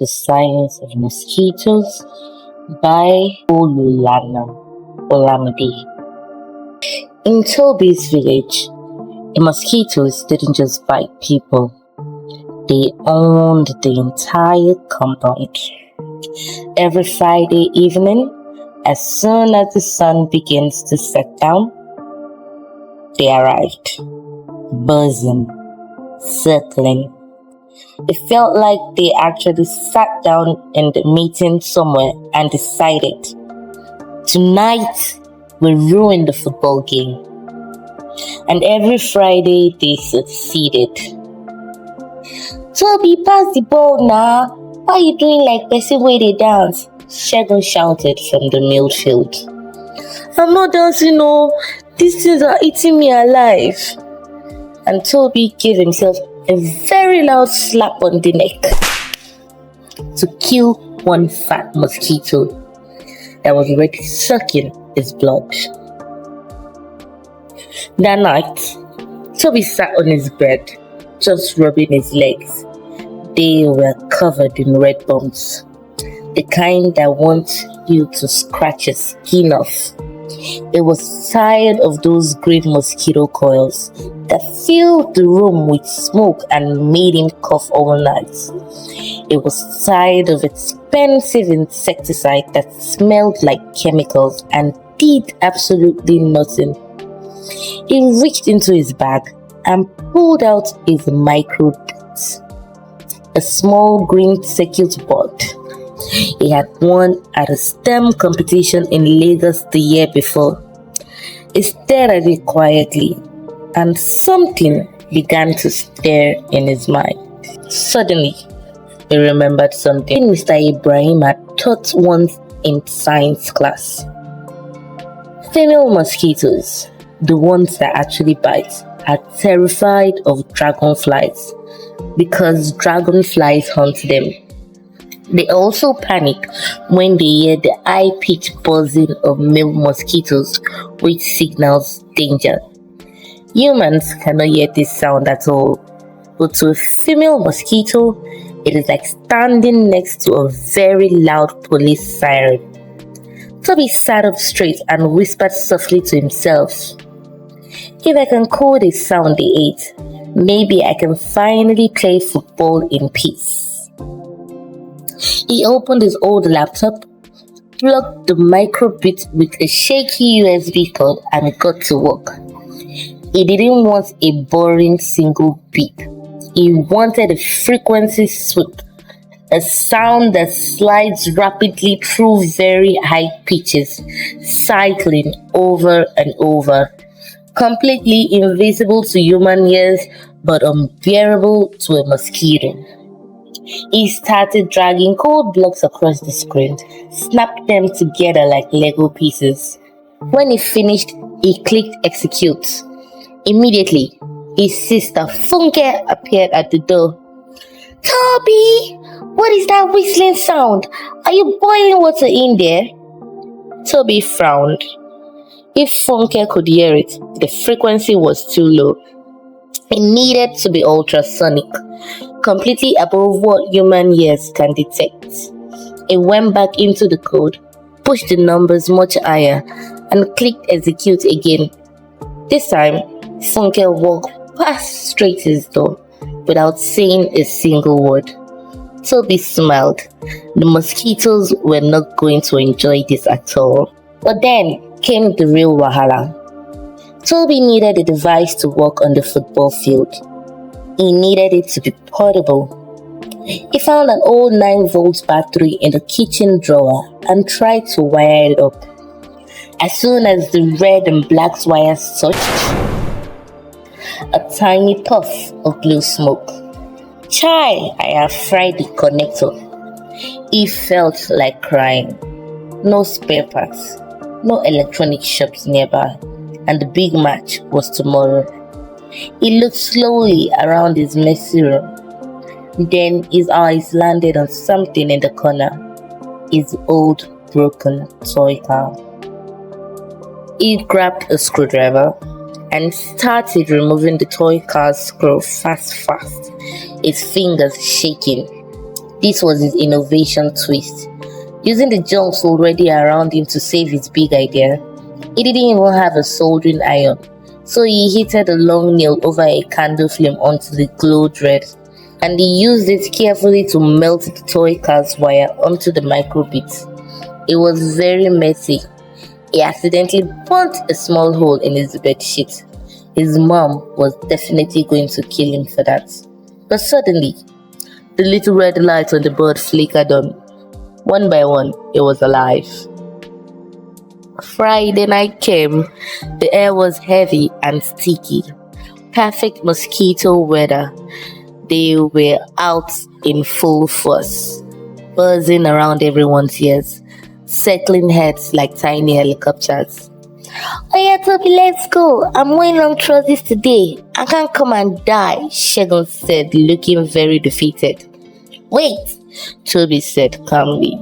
The Silence of Mosquitoes by Olulana Olamide. In Toby's village, the mosquitoes didn't just bite people, they owned the entire compound. Every Friday evening, as soon as the sun begins to set down, they arrived, buzzing, circling. It felt like they actually sat down in the meeting somewhere and decided, tonight we'll ruin the football game. And every Friday they succeeded. Toby, pass the ball now. Why are you doing like person where they dance? Shegun shouted from the midfield. I'm not dancing, no. These things are eating me alive. And Toby gave himself a very loud slap on the neck to kill one fat mosquito that was already sucking his blood. That night, Toby sat on his bed, just rubbing his legs. They were covered in red bumps, the kind that wants you to scratch your skin off. He was tired of those green mosquito coils that filled the room with smoke and made him cough all night. He was tired of expensive insecticide that smelled like chemicals and did absolutely nothing. He reached into his bag and pulled out his micro bit, a small green circuit board he had won at a STEM competition in Lagos the year before. He stared at it quietly, and something began to stir in his mind. Suddenly, he remembered something Mr. Ibrahim had taught once in science class. Female mosquitoes, the ones that actually bite, are terrified of dragonflies because dragonflies hunt them. They also panic when they hear the high-pitched buzzing of male mosquitoes, which signals danger. Humans cannot hear this sound at all, but to a female mosquito, it is like standing next to a very loud police siren. Toby sat up straight and whispered softly to himself, "If I can code a sound they hate, maybe I can finally play football in peace." He opened his old laptop, plugged the microbit with a shaky USB cord, and got to work. He didn't want a boring single beep. He wanted a frequency sweep, a sound that slides rapidly through very high pitches, cycling over and over, completely invisible to human ears but unbearable to a mosquito. He started dragging cold blocks across the screen, snapped them together like Lego pieces. When he finished, he clicked execute. Immediately, his sister Funke appeared at the door. "Toby, what is that whistling sound? Are you boiling water in there?" Toby frowned. If Funke could hear it, the frequency was too low. It needed to be ultrasonic, completely above what human ears can detect. He went back into the code, pushed the numbers much higher, and clicked execute again. This time, Funke walked past straight his door without saying a single word. Toby smiled. The mosquitoes were not going to enjoy this at all. But then came the real wahala. Toby needed a device to work on the football field. He needed it to be portable. He found an old 9-volt battery in the kitchen drawer and tried to wire it up. As soon as the red and black wires touched, a tiny puff of blue smoke. "Chai, I have fried the connector." He felt like crying. No spare parts, no electronic shops nearby, and the big match was tomorrow. He looked slowly around his messy room. Then his eyes landed on something in the corner, his old broken toy car. He grabbed a screwdriver and started removing the toy car's screw fast, his fingers shaking. This was his innovation twist. Using the jumps already around him to save his big idea, he didn't even have a soldering iron, so he heated a long nail over a candle flame until it glowed red, and he used it carefully to melt the toy car's wire onto the microbit. It was very messy. He accidentally burnt a small hole in his bedsheet. His mom was definitely going to kill him for that. But suddenly, the little red light on the board flickered on. One by one, it was alive. Friday night came. The air was heavy and sticky. Perfect mosquito weather. They were out in full force, buzzing around everyone's ears, circling heads like tiny helicopters. Oh yeah, Toby, let's go. I'm wearing long trousers today. I can't come and die, Shegun said, looking very defeated. Wait, Toby said calmly.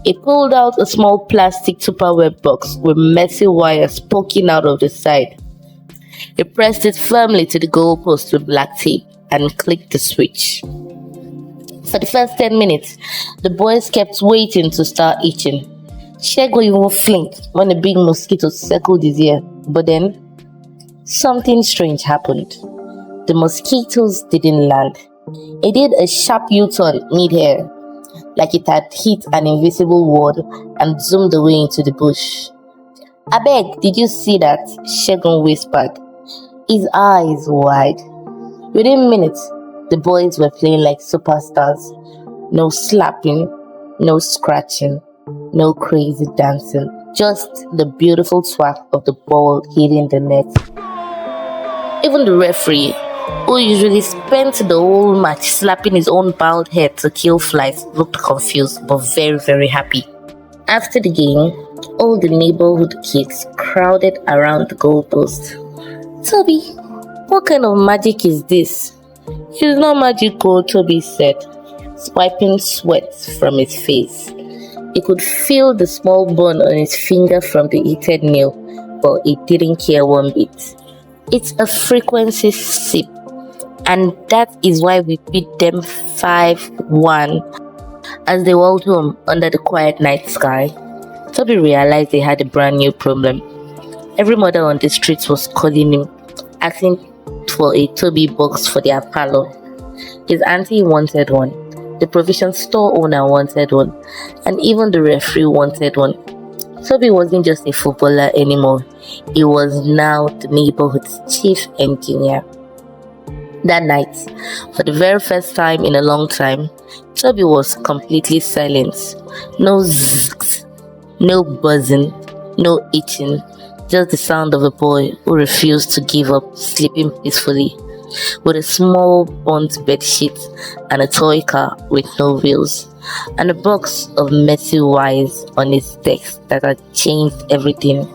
He pulled out a small plastic Tupperware box with messy wires poking out of the side. He pressed it firmly to the goalpost with black tape and clicked the switch. For the first 10 minutes, the boys kept waiting to start itching. Shegun even flinked when a big mosquito circled his ear, but then something strange happened. The mosquitoes didn't land. It did a sharp U-turn mid-air, like it had hit an invisible wall and zoomed away into the bush. "Abeg, did you see that?" Shegun whispered, his eyes wide. Within minutes, the boys were playing like superstars. No slapping, no scratching, no crazy dancing, just the beautiful swag of the ball hitting the net. Even the referee, who usually spent the whole match slapping his own bald head to kill flies, looked confused but very, very happy. After the game, all the neighborhood kids crowded around the goalpost. "Toby, what kind of magic is this?" "It's not magical," Toby said, swiping sweat from his face. He could feel the small burn on his finger from the heated nail, but he didn't care one bit. "It's a frequency sip, and that is why we beat them 5-1. As they walked home under the quiet night sky, Toby realized they had a brand new problem. Every mother on the streets was calling him, asking for a Toby box for their parlor. His auntie wanted one, the provision store owner wanted one, and even the referee wanted one. Toby wasn't just a footballer anymore. He was now the neighborhood's chief engineer. That night, for the very first time in a long time, Toby was completely silent. No zzz, no buzzing, no itching, just the sound of a boy who refused to give up sleeping peacefully, with a small burnt bedsheet and a toy car with no wheels, and a box of messy wires on his desk that had changed everything.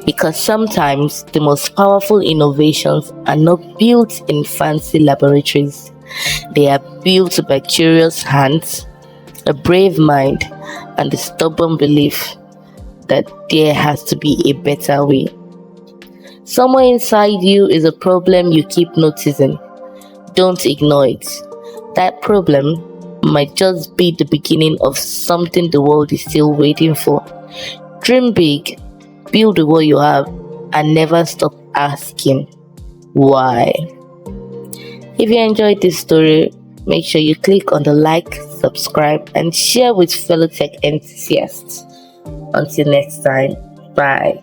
Because sometimes the most powerful innovations are not built in fancy laboratories. They are built by curious hands, a brave mind, and the stubborn belief that there has to be a better way. Somewhere inside you is a problem you keep noticing. Don't ignore it. That problem might just be the beginning of something the world is still waiting for. Dream big, build with what you have, and never stop asking why. If you enjoyed this story, make sure you click on the like, subscribe, and share with fellow tech enthusiasts. Until next time, bye.